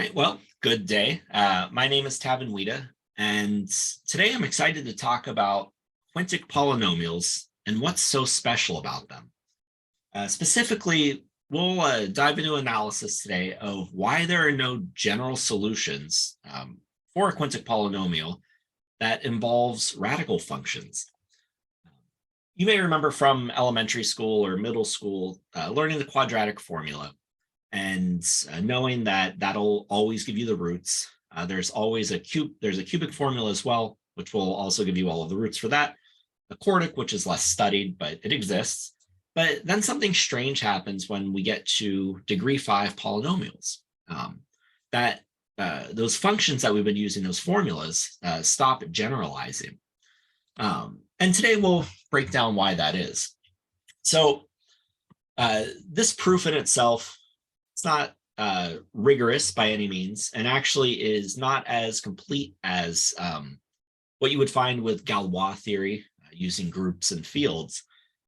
right, well, good day. My name is Tavin Wida, and today I'm excited to talk about quintic polynomials and what's so special about them. Specifically, we'll dive into analysis today of why there are no general solutions for a quintic polynomial that involves radical functions. You may remember from elementary school or middle school learning the quadratic formula and knowing that that'll always give you the roots. There's always there's a cubic formula as well, which will also give you all of the roots for that. The quartic, which is less studied, but it exists. But then something strange happens when we get to degree 5 polynomials. Those functions that we've been using, those formulas, stop generalizing. And today we'll break down why that is. So this proof in itself, it's not rigorous by any means, and actually is not as complete as what you would find with Galois theory using groups and fields.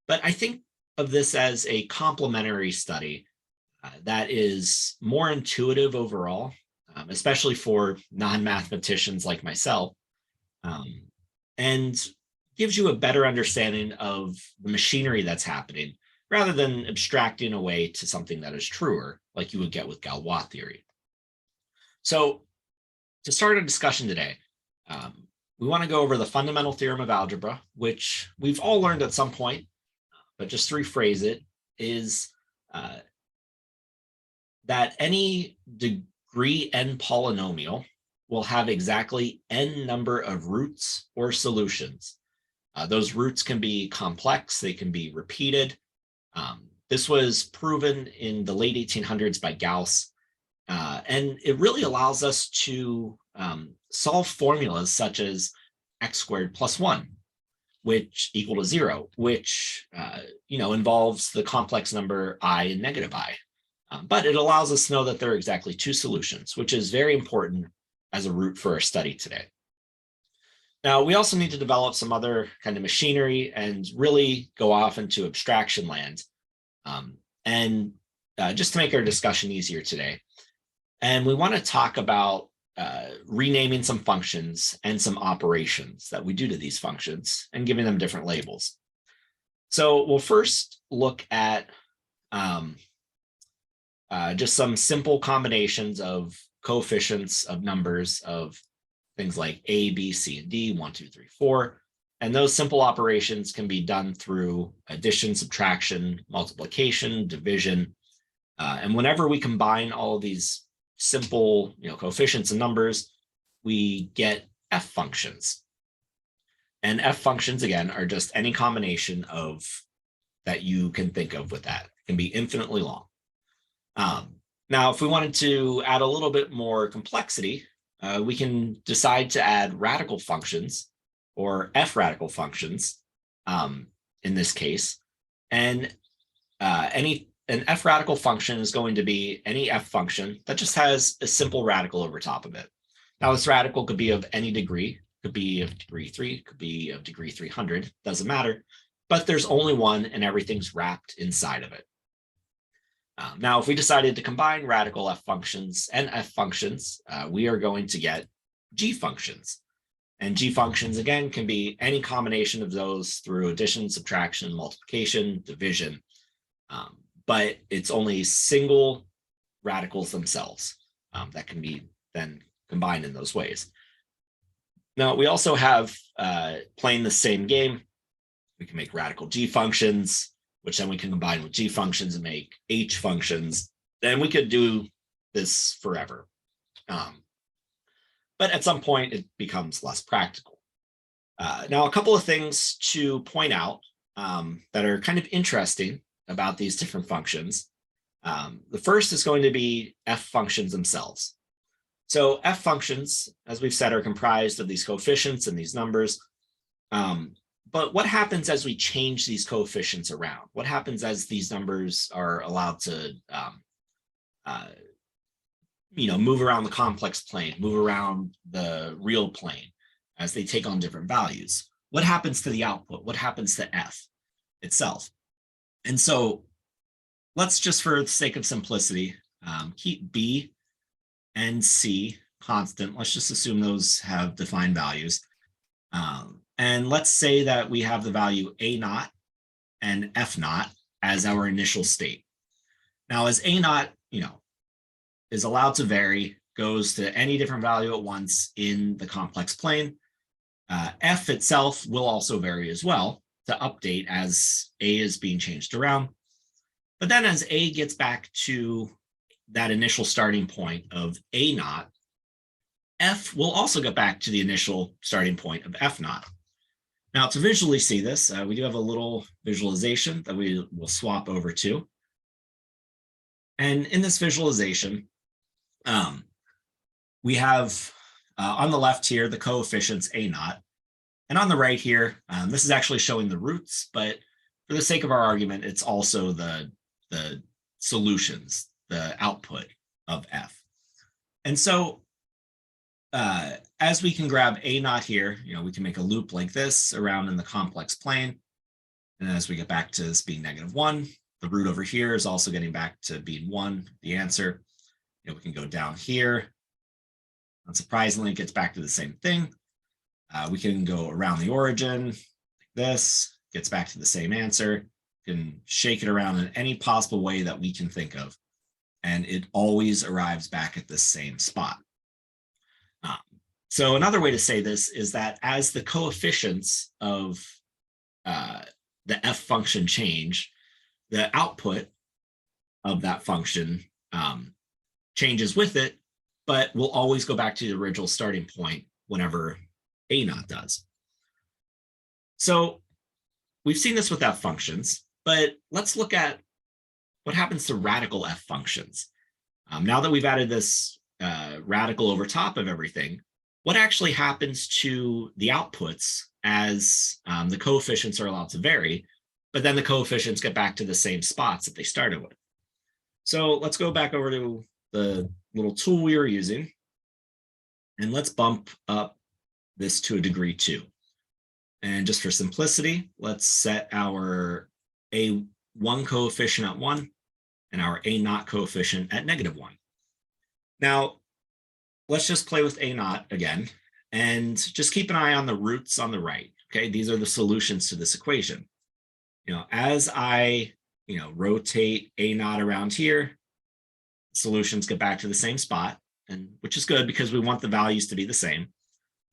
But I think of this as a complementary study that is more intuitive overall, especially for non-mathematicians like myself, and gives you a better understanding of the machinery that's happening, rather than abstracting away to something that is truer, like you would get with Galois theory. So to start a discussion today, we want to go over the fundamental theorem of algebra, which we've all learned at some point, but just to rephrase it, is that any degree n polynomial will have exactly n number of roots or solutions. Those roots can be complex, they can be repeated. This was proven in the late 1800s by Gauss, and it really allows us to solve formulas such as x squared plus 1, which equal to 0, which involves the complex number I and negative I. But it allows us to know that there are exactly two solutions, which is very important as a root for our study today. Now, we also need to develop some other kind of machinery and really go off into abstraction land. Just to make our discussion easier today. And we want to talk about renaming some functions and some operations that we do to these functions and giving them different labels. So we'll first look at just some simple combinations of coefficients of numbers of things like A, B, C, and D, 1, 2, 3, 4. And those simple operations can be done through addition, subtraction, multiplication, division. And whenever we combine all of these simple coefficients and numbers, we get f functions. And f functions, again, are just any combination of that you can think of with that. It can be infinitely long. Now, if we wanted to add a little bit more complexity, we can decide to add radical functions, or f radical functions in this case. And an f radical function is going to be any f function that just has a simple radical over top of it. Now, this radical could be of any degree, could be of degree 3, could be of degree 300, doesn't matter, but there's only one and everything's wrapped inside of it. Now, if we decided to combine radical f functions and f functions, we are going to get g functions. And g functions, again, can be any combination of those through addition, subtraction, multiplication, division. But it's only single radicals themselves that can be then combined in those ways. Now, we also have, playing the same game, we can make radical g functions, which then we can combine with g functions and make h functions. And we could do this forever. But at some point, it becomes less practical. Now, a couple of things to point out that are kind of interesting about these different functions. The first is going to be f functions themselves. So f functions, as we've said, are comprised of these coefficients and these numbers. But what happens as we change these coefficients around? What happens as these numbers are allowed to move around the complex plane, move around the real plane as they take on different values? What happens to the output? What happens to f itself? And so let's just, for the sake of simplicity, keep b and c constant. Let's just assume those have defined values. And let's say that we have the value a naught and f naught as our initial state. Now, as a naught, is allowed to vary, goes to any different value at once in the complex plane. F itself will also vary as well to update as a is being changed around. But then as a gets back to that initial starting point of a naught, f will also get back to the initial starting point of f naught. Now, to visually see this, we do have a little visualization that we will swap over to. And in this visualization, we have on the left here the coefficients a naught, and on the right here, this is actually showing the roots, but for the sake of our argument, it's also the solutions, the output of f. And so as we can grab a naught here, we can make a loop like this around in the complex plane. And as we get back to this being -1, the root over here is also getting back to being 1, the answer. We can go down here. Unsurprisingly, it gets back to the same thing. We can go around the origin like this, gets back to the same answer. You can shake it around in any possible way that we can think of, and it always arrives back at the same spot. So another way to say this is that as the coefficients of the f function change, the output of that function changes with it, but we'll always go back to the original starting point whenever a naught does. So we've seen this with f functions, but let's look at what happens to radical f functions. Now that we've added this radical over top of everything, what actually happens to the outputs as the coefficients are allowed to vary, but then the coefficients get back to the same spots that they started with? So let's go back over to the little tool we were using, and let's bump up this to a degree 2. And just for simplicity, let's set our a1 coefficient at 1 and our a naught coefficient at -1. Now, let's just play with a naught again, and just keep an eye on the roots on the right. Okay, these are the solutions to this equation. As I rotate a naught around here, solutions get back to the same spot, and which is good because we want the values to be the same.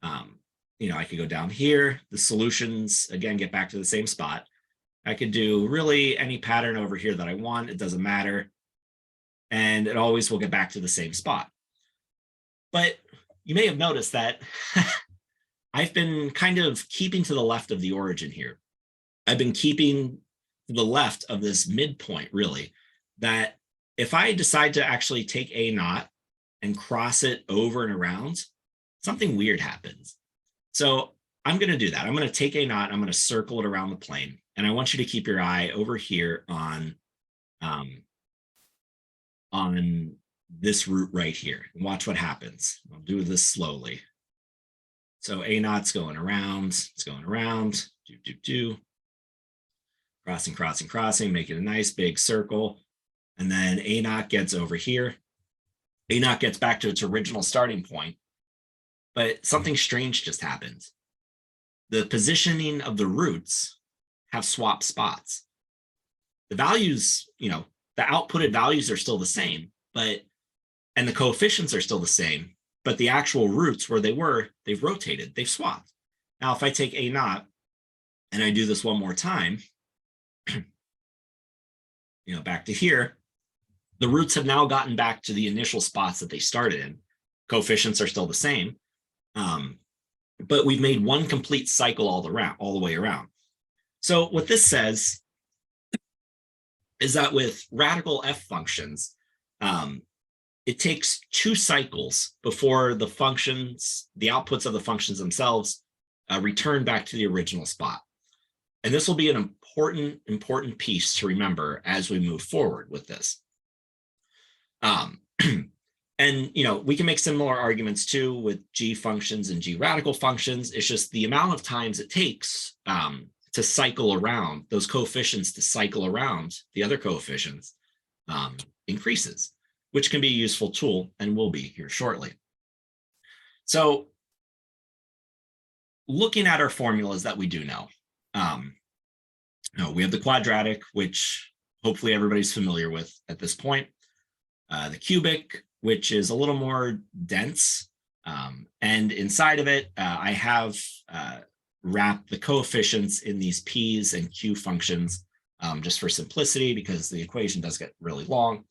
I could go down here, the solutions again get back to the same spot. I could do really any pattern over here that I want, it doesn't matter, and it always will get back to the same spot. But you may have noticed that I've been kind of keeping to the left of the origin here. I've been keeping to the left of this midpoint, really, that if I decide to actually take a naught and cross it over and around, something weird happens. So I'm going to do that. I'm going to take a naught, I'm going to circle it around the plane, and I want you to keep your eye over here on this root right here, and watch what happens. I'll do this slowly. So a naught's going around, it's going around, crossing, making a nice big circle. And then a naught gets over here. A naught gets back to its original starting point, but something strange just happened. The positioning of the roots have swapped spots. The values, the outputted values are still the same, and the coefficients are still the same, but the actual roots where they were, they've rotated, they've swapped. Now, if I take a naught and I do this one more time, back to here, the roots have now gotten back to the initial spots that they started in. Coefficients are still the same, but we've made one complete cycle all the way around. So what this says is that with radical f functions, it takes 2 cycles before the outputs of the functions themselves return back to the original spot. And this will be an important piece to remember as we move forward with this. And we can make similar arguments too with g functions and g radical functions. It's just the amount of times it takes to cycle around those coefficients, to cycle around the other coefficients increases, which can be a useful tool and will be here shortly. So looking at our formulas that we do know, we have the quadratic, which hopefully everybody's familiar with at this point, the cubic, which is a little more dense, and inside of it, I have wrapped the coefficients in these p's and q functions just for simplicity, because the equation does get really long.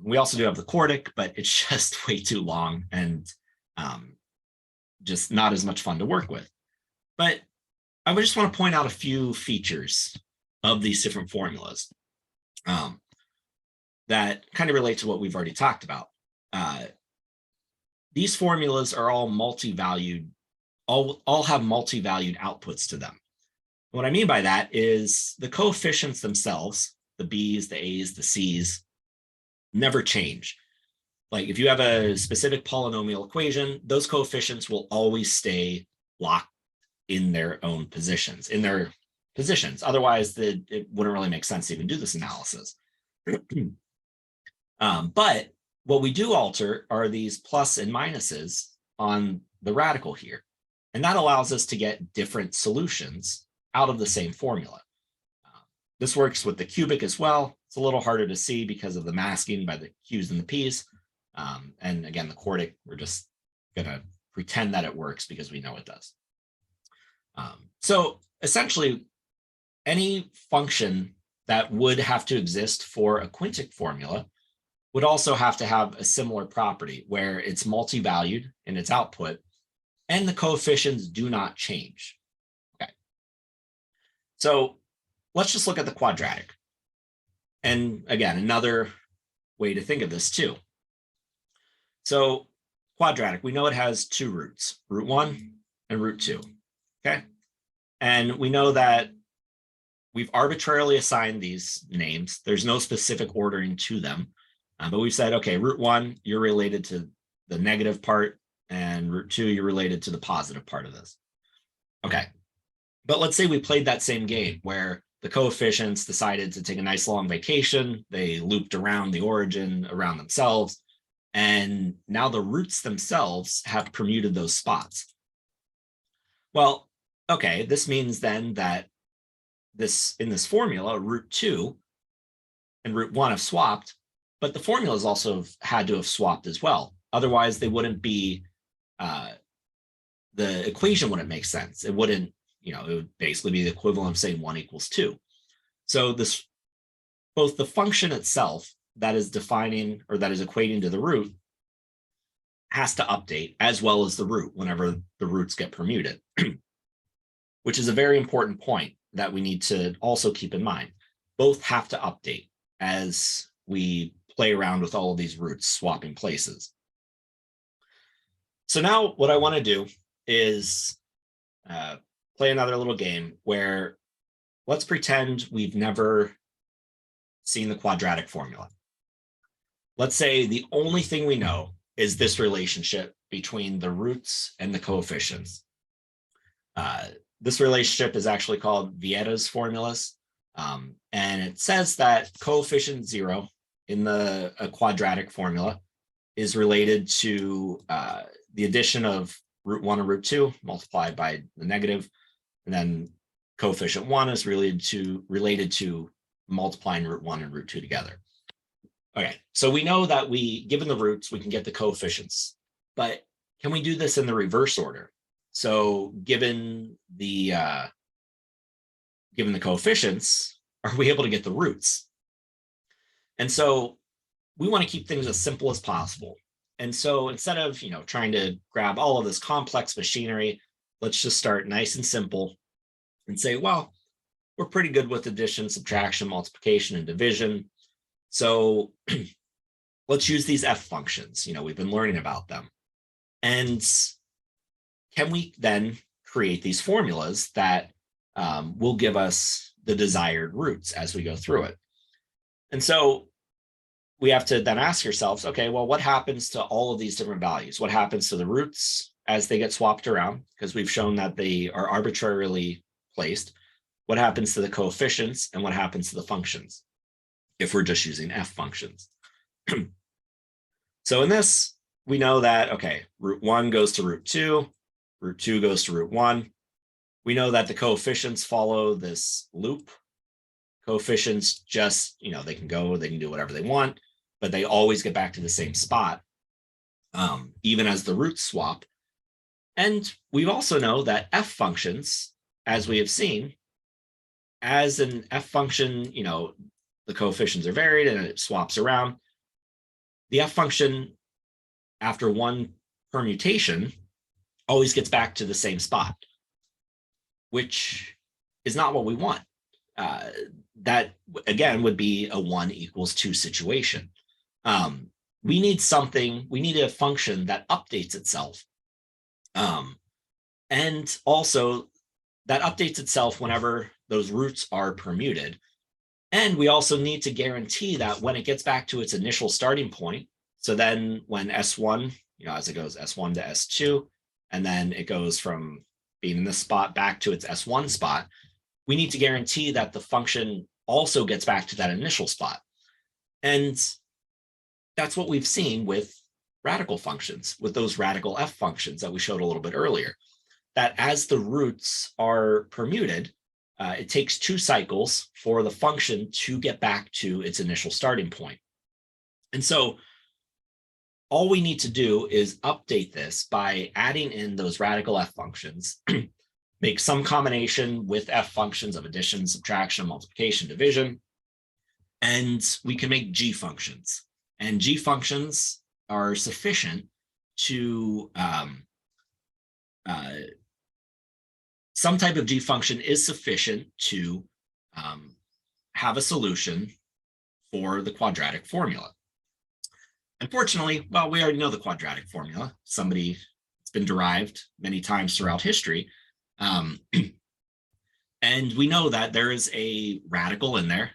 We also do have the quintic, but it's just way too long and just not as much fun to work with. But I would just want to point out a few features of these different formulas that kind of relate to what we've already talked about. These formulas are all multi-valued, all have multi-valued outputs to them. What I mean by that is the coefficients themselves, the b's, the a's, the c's, never change. Like if you have a specific polynomial equation, those coefficients will always stay locked in their own positions, Otherwise, it wouldn't really make sense to even do this analysis. But what we do alter are these plus and minuses on the radical here. And that allows us to get different solutions out of the same formula. This works with the cubic as well. It's a little harder to see because of the masking by the q's and the p's. And again, the quintic, we're just going to pretend that it works because we know it does. So essentially, any function that would have to exist for a quintic formula would also have to have a similar property where it's multi-valued in its output and the coefficients do not change. Okay. So let's just look at the quadratic. And again, another way to think of this too. So quadratic, we know it has two roots, root 1 and root 2. Okay. And we know that we've arbitrarily assigned these names. There's no specific ordering to them. But we've said, okay, root 1, you're related to the negative part, and root 2, you're related to the positive part of this. Okay. But let's say we played that same game where the coefficients decided to take a nice long vacation. They looped around the origin around themselves. And now the roots themselves have permuted those spots. Well, okay, this means then that in this formula, root 2 and root 1 have swapped, but the formulas also had to have swapped as well. Otherwise, they wouldn't be, the equation wouldn't make sense. It wouldn't, it would basically be the equivalent of saying 1 equals 2. So both the function itself that is defining or that is equating to the root has to update, as well as the root whenever the roots get permuted, which is a very important point that we need to also keep in mind. Both have to update as we play around with all of these roots swapping places. So now what I want to do is play another little game where let's pretend we've never seen the quadratic formula. Let's say the only thing we know is this relationship between the roots and the coefficients. This relationship is actually called Vieta's formulas. And it says that coefficient 0 in a quadratic formula is related to the addition of root 1 and root 2 multiplied by the negative. And then coefficient 1 is related to multiplying root 1 and root 2 together. Okay, so we know that given the roots, we can get the coefficients, but can we do this in the reverse order? So given the coefficients, are we able to get the roots? And so we want to keep things as simple as possible. And so instead of trying to grab all of this complex machinery, let's just start nice and simple and say, well, we're pretty good with addition, subtraction, multiplication, and division. So let's use these f functions. We've been learning about them. And can we then create these formulas that will give us the desired roots as we go through it? And so we have to then ask ourselves, okay, well, what happens to all of these different values? What happens to the roots as they get swapped around? Because we've shown that they are arbitrarily placed. What happens to the coefficients and what happens to the functions if we're just using f functions? So in this, we know that, okay, root 1 goes to root 2 goes to root 1. We know that the coefficients follow this loop. Coefficients just, they can do whatever they want, but they always get back to the same spot, even as the roots swap. And we also know that f functions, as we have seen, as an f function, the coefficients are varied and it swaps around. The f function, after one permutation, always gets back to the same spot, which is not what we want. That, again, would be a 1 = 2 situation. We need a function that updates itself. And also that updates itself whenever those roots are permuted. And we also need to guarantee that when it gets back to its initial starting point, so then when S1, as it goes S1 to S2, and then it goes from being in this spot back to its S1 spot, we need to guarantee that the function also gets back to that initial spot. And that's what we've seen with radical functions, with those radical f functions that we showed a little bit earlier, that as the roots are permuted, it takes 2 cycles for the function to get back to its initial starting point. And so all we need to do is update this by adding in those radical f functions, make some combination with f functions of addition, subtraction, multiplication, division, and we can make g functions. And g functions are sufficient to, some type of g function is sufficient to have a solution for the quadratic formula. Unfortunately, well, we already know the quadratic formula. It's been derived many times throughout history. And we know that there is a radical in there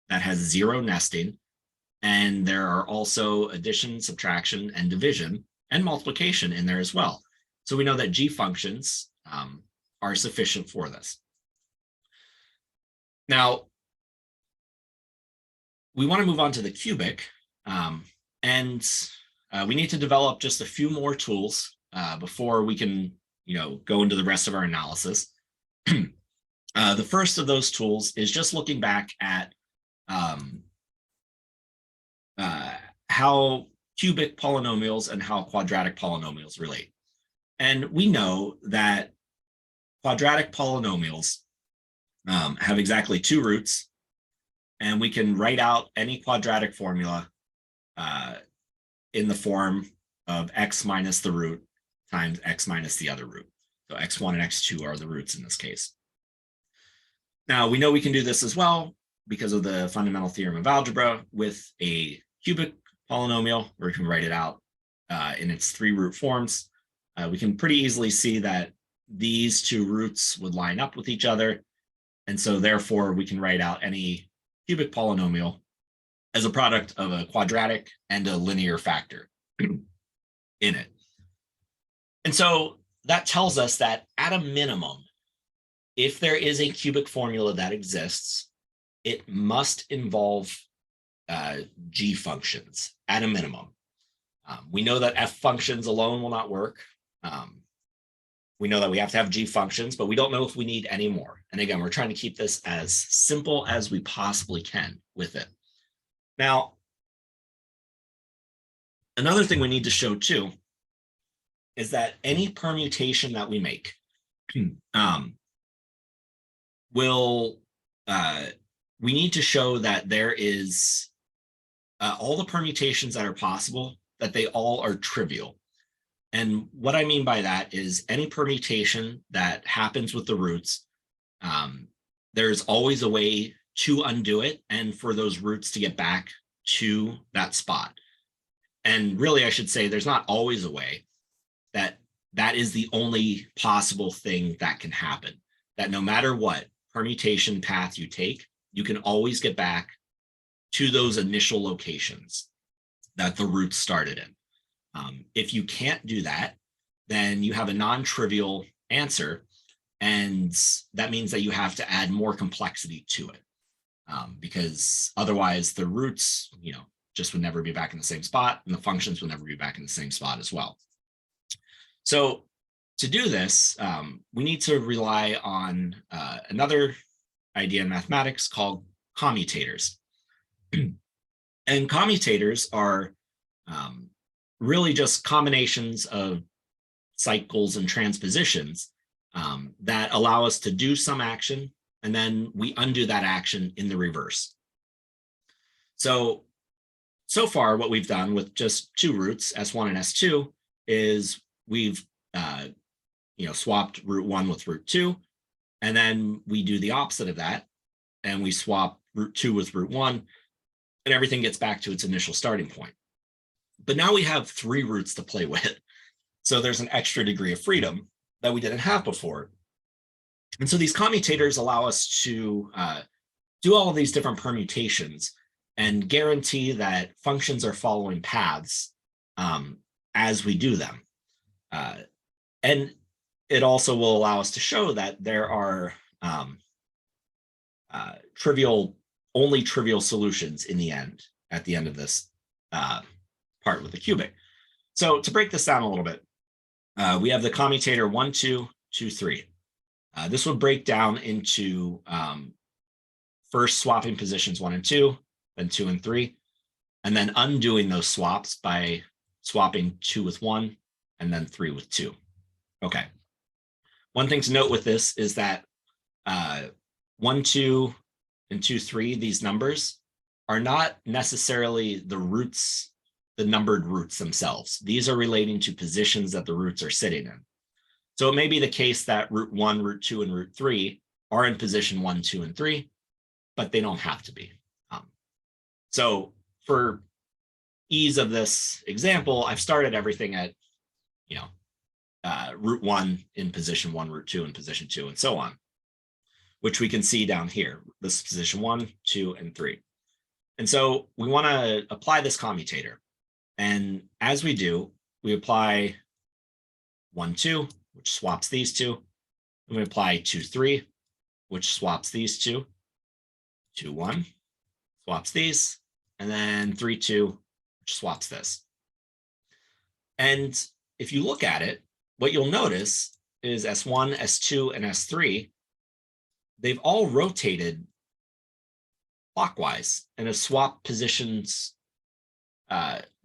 that has 0 nesting. And there are also addition, subtraction, and division, and multiplication in there as well. So we know that g functions are sufficient for this. Now, we want to move on to the cubic, and we need to develop just a few more tools before we can, go into the rest of our analysis. The first of those tools is just looking back at how cubic polynomials and how quadratic polynomials relate. And we know that quadratic polynomials have exactly 2 roots, and we can write out any quadratic formula in the form of x minus the root times x minus the other root. So x1 and x2 are the roots in this case. Now, we know we can do this as well because of the fundamental theorem of algebra with a cubic polynomial, where we can write it out in its 3 root forms. We can pretty easily see that these 2 roots would line up with each other. And so therefore, we can write out any cubic polynomial as a product of a quadratic and a linear factor in it. And so that tells us that at a minimum, if there is a cubic formula that exists, it must involve g functions at a minimum. We know that f functions alone will not work. We know that we have to have g functions, but we don't know if we need any more. And again, we're trying to keep this as simple as we possibly can with it. Now, another thing we need to show too is that any permutation that we make we need to show that there is all the permutations that are possible, that they all are trivial. And what I mean by that is any permutation that happens with the roots, there's always a way to undo it and for those roots to get back to that spot. And really, I should say there's not always a way, that is the only possible thing that can happen, that no matter what permutation path you take, you can always get back to those initial locations that the roots started in. If you can't do that, then you have a non-trivial answer, and that means that you have to add more complexity to it, because otherwise the roots, just would never be back in the same spot, and the functions would never be back in the same spot as well. So to do this, we need to rely on another idea in mathematics called commutators. And commutators are really just combinations of cycles and transpositions that allow us to do some action, and then we undo that action in the reverse. So far, what we've done with just two roots, S1 and S2, is we've swapped root 1 with root 2, and then we do the opposite of that, and we swap root 2 with root 1, and everything gets back to its initial starting point. But now we have 3 roots to play with. So there's an extra degree of freedom that we didn't have before. And so these commutators allow us to do all of these different permutations and guarantee that functions are following paths as we do them. And it also will allow us to show that there are only trivial solutions in the end, at the end of this part with the cubic. So to break this down a little bit, we have the commutator 1, 2, 2, 3. This would break down into first swapping positions 1 and 2, then 2 and 3, and then undoing those swaps by swapping 2 with 1 and then 3 with 2. Okay. One thing to note with this is that 1, 2, and 2, 3, these numbers are not necessarily the roots, the numbered roots themselves. These are relating to positions that the roots are sitting in. So it may be the case that root 1, root 2, and root 3 are in position 1, 2, and 3, but they don't have to be. So for ease of this example, I've started everything at, root 1 in position 1, root 2 in position 2, and so on, which we can see down here. This is position 1, 2, and 3. And so we want to apply this commutator. And as we do, we apply 1, 2, which swaps these two. And we apply 2, 3, which swaps these two. 2, 1, swaps these. And then 3, 2, which swaps this. And if you look at it, what you'll notice is S1, S2, and S3, they've all rotated clockwise and have swapped positions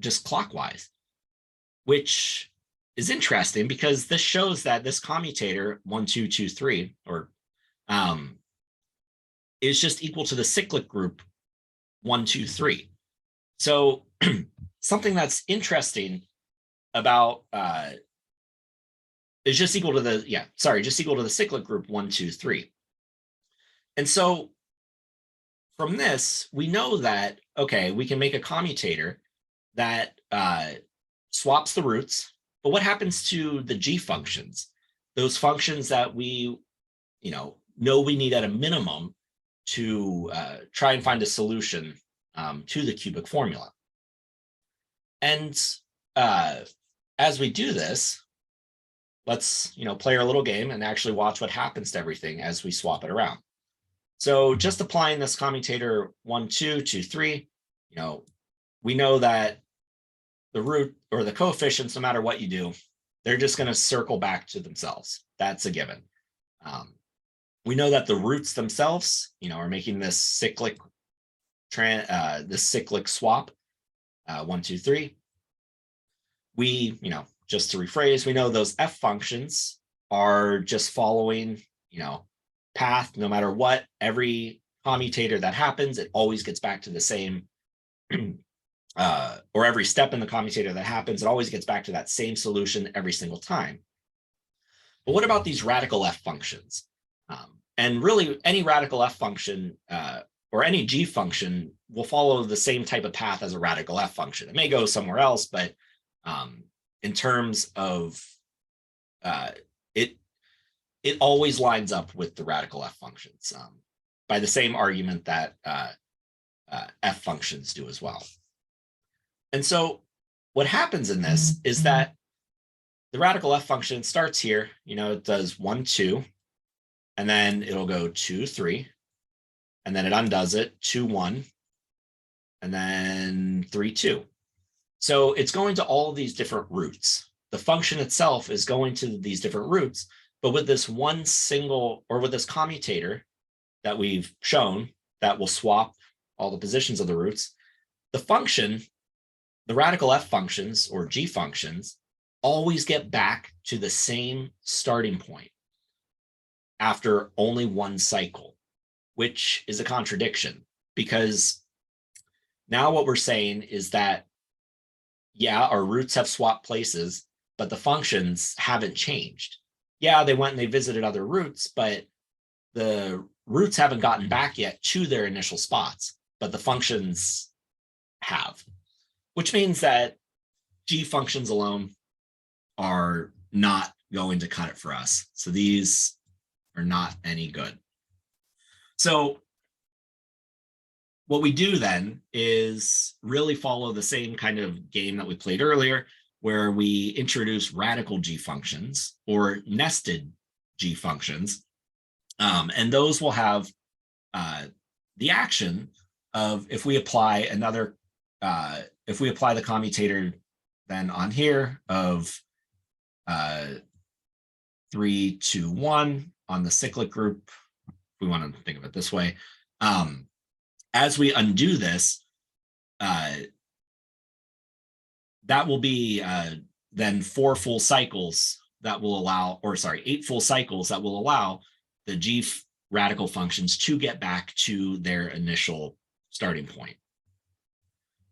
just clockwise, which is interesting because this shows that this commutator 1, 2, 2, 3, or is just equal to the cyclic group 1, 2, 3. So something that's interesting about is just equal to the cyclic group 1, 2, 3. And so from this, we know that, okay, we can make a commutator that swaps the roots, but what happens to the g functions? Those functions that we, know we need at a minimum to try and find a solution to the cubic formula. And as we do this, let's, play our little game and actually watch what happens to everything as we swap it around. So just applying this commutator 1, 2, 2, 3, we know that the root or the coefficients, no matter what you do, they're just going to circle back to themselves. That's a given. We know that the roots themselves, are making this cyclic swap, 1, 2, 3. We, just to rephrase, we know those f functions are just following, path. No matter what, every commutator that happens, it always gets back to the same, or every step in the commutator that happens, it always gets back to that same solution every single time. But what about these radical f functions? And really, any radical f function or any g function will follow the same type of path as a radical f function. It may go somewhere else, but in terms of it always lines up with the radical f functions by the same argument that f functions do as well. And so what happens in this is that the radical f function starts here, it does 1, 2, and then it'll go 2, 3, and then it undoes it, 2, 1, and then 3, 2. So it's going to all of these different roots. The function itself is going to these different roots, but with this one single, or with this commutator that we've shown that will swap all the positions of the roots, the function, the radical f functions or g functions, always get back to the same starting point after only one cycle, which is a contradiction, because now what we're saying is that, yeah, our roots have swapped places, but the functions haven't changed. Yeah, they went and they visited other roots, but the roots haven't gotten back yet to their initial spots, but the functions have, which means that g functions alone are not going to cut it for us. So these are not any good. So what we do then is really follow the same kind of game that we played earlier, where we introduce radical g functions or nested g functions. And those will have the action of, if we apply another, if we apply the commutator then on here of 3, 2, 1 on the cyclic group, if we want to think of it this way, as we undo this, that will be then 4 full cycles that will allow, or sorry, 8 full cycles that will allow the g radical functions to get back to their initial starting point,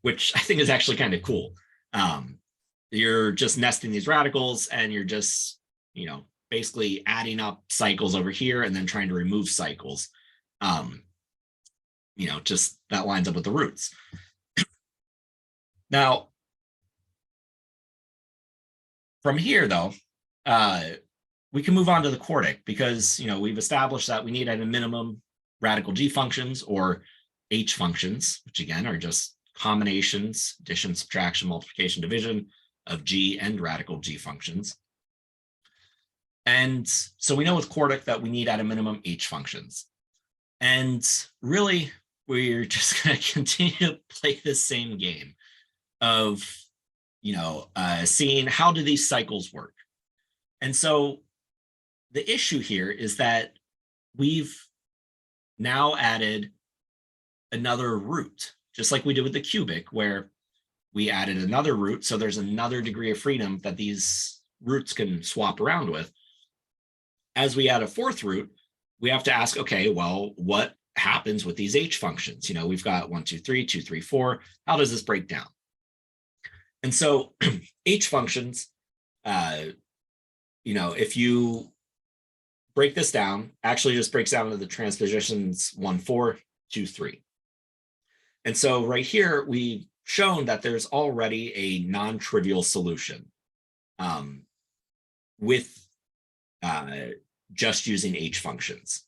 which I think is actually kind of cool. You're just nesting these radicals and you're just, you know, basically adding up cycles over here and then trying to remove cycles. You know, just that lines up with the roots. Now, from here, though, we can move on to the quintic, because, you know, we've established that we need at a minimum radical g functions or h functions, which again are just combinations, addition, subtraction, multiplication, division of g and radical g functions. And so we know with quintic that we need at a minimum h functions. And really, we're just going to continue to play the same game of, you know, seeing how do these cycles work. And so the issue here is that we've now added another root, just like we did with the cubic, where we added another root. So there's another degree of freedom that these roots can swap around with. As we add a fourth root, we have to ask, okay, well, what happens with these h functions? You know, we've got 1, 2, 3, 2, 3, 4. How does this break down? And so h functions, you know, if you break this down, actually just breaks down into the transpositions 1, 4, 2, 3. And so right here, we've shown that there's already a non-trivial solution with just using h functions.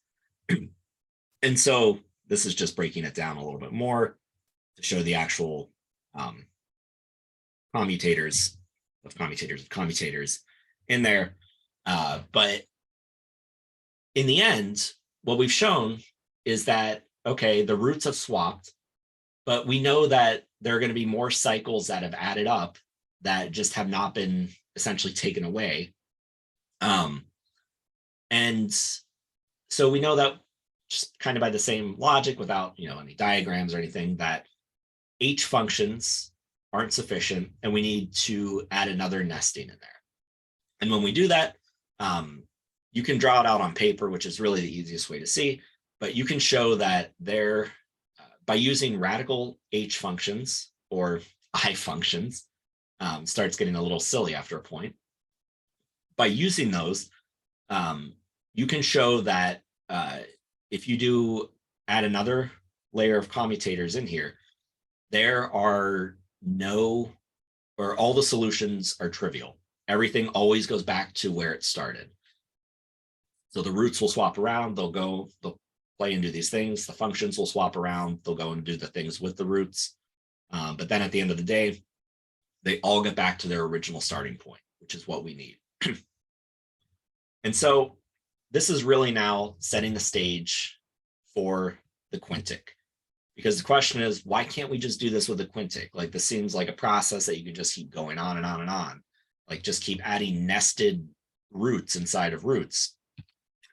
And so this is just breaking it down a little bit more to show the actual commutators in there. But in the end, what we've shown is that, okay, the roots have swapped, but we know that there are going to be more cycles that have added up that just have not been essentially taken away. And so we know that, just kind of by the same logic, without, you know, any diagrams or anything, that h functions aren't sufficient and we need to add another nesting in there. And when we do that, you can draw it out on paper, which is really the easiest way to see, but you can show that they're, by using radical h functions or I functions, starts getting a little silly after a point. By using those, you can show that if you do add another layer of commutators in here, there are no, or all the solutions are trivial. Everything always goes back to where it started. So the roots will swap around, they'll play and do these things. The functions will swap around, they'll go and do the things with the roots. But then at the end of the day, they all get back to their original starting point, which is what we need. And so this is really now setting the stage for the quintic. Because the question is, why can't we just do this with a quintic? Like, this seems like a process that you could just keep going on and on and on. Like, just keep adding nested roots inside of roots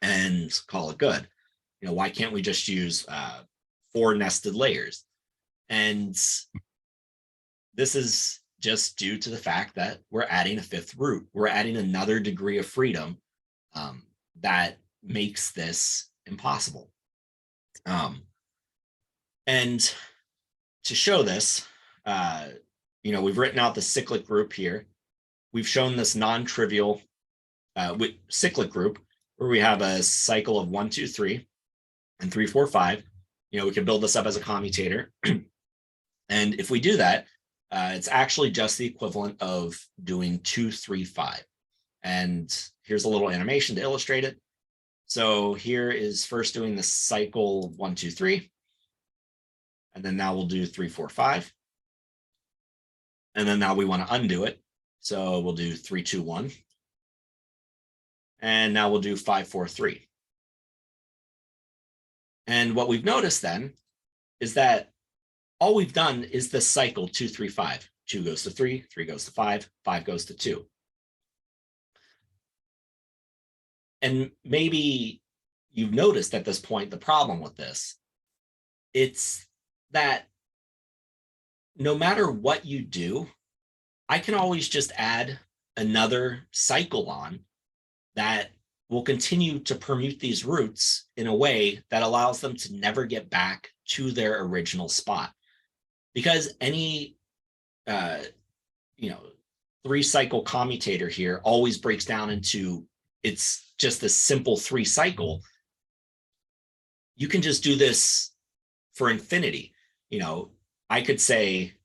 and call it good. You know, why can't we just use 4 nested layers? And this is just due to the fact that we're adding a 5th root. We're adding another degree of freedom that makes this impossible. And to show this, you know, we've written out the cyclic group here. We've shown this non-trivial cyclic group where we have a cycle of 1, 2, 3, and 3, 4, 5. You know, we can build this up as a commutator. And if we do that, it's actually just the equivalent of doing 2, 3, 5. And here's a little animation to illustrate it. So here is first doing the cycle 1, 2, 3. And then now we'll do 3, 4, 5. And then now we want to undo it. So we'll do 3, 2, 1. And now we'll do 5, 4, 3. And what we've noticed then is that all we've done is this cycle 2, 3, 5. 2 goes to 3, 3 goes to 5, 5 goes to 2. And maybe you've noticed at this point the problem with this. It's that no matter what you do, I can always just add another cycle on that will continue to permute these roots in a way that allows them to never get back to their original spot. Because any, 3-cycle commutator here always breaks down into, it's just a simple 3-cycle. You can just do this for infinity. You know, I could say,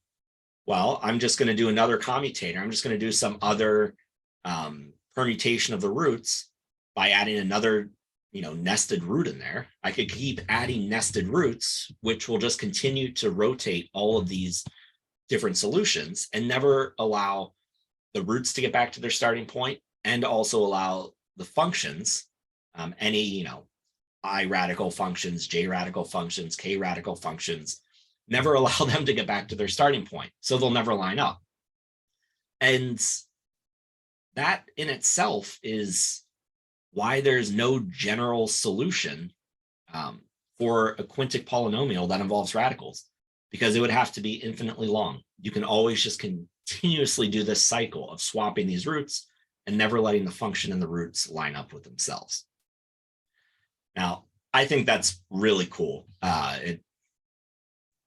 well, I'm just going to do another commutator. I'm just going to do some other permutation of the roots by adding another, nested root in there. I could keep adding nested roots, which will just continue to rotate all of these different solutions and never allow the roots to get back to their starting point, and also allow the functions, any, I radical functions, J radical functions, K radical functions, never allow them to get back to their starting point. So they'll never line up. And that in itself is why there's no general solution for a quintic polynomial that involves radicals, because it would have to be infinitely long. You can always just continuously do this cycle of swapping these roots and never letting the function and the roots line up with themselves. Now, I think that's really cool. It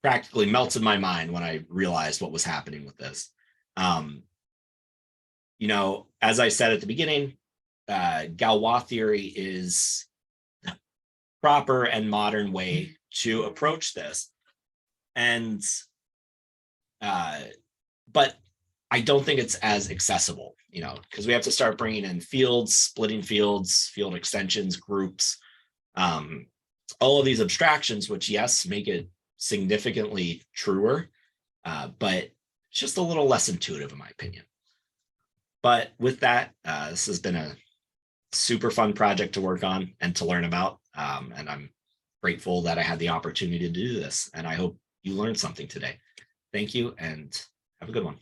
practically melted my mind when I realized what was happening with this. As I said at the beginning, Galois theory is the proper and modern way to approach this. And, but I don't think it's as accessible, because we have to start bringing in fields, splitting fields, field extensions, groups, all of these abstractions, which, yes, make it significantly truer, but it's just a little less intuitive, in my opinion. But with that, this has been a super fun project to work on and to learn about. And I'm grateful that I had the opportunity to do this. And I hope you learned something today. Thank you and have a good one.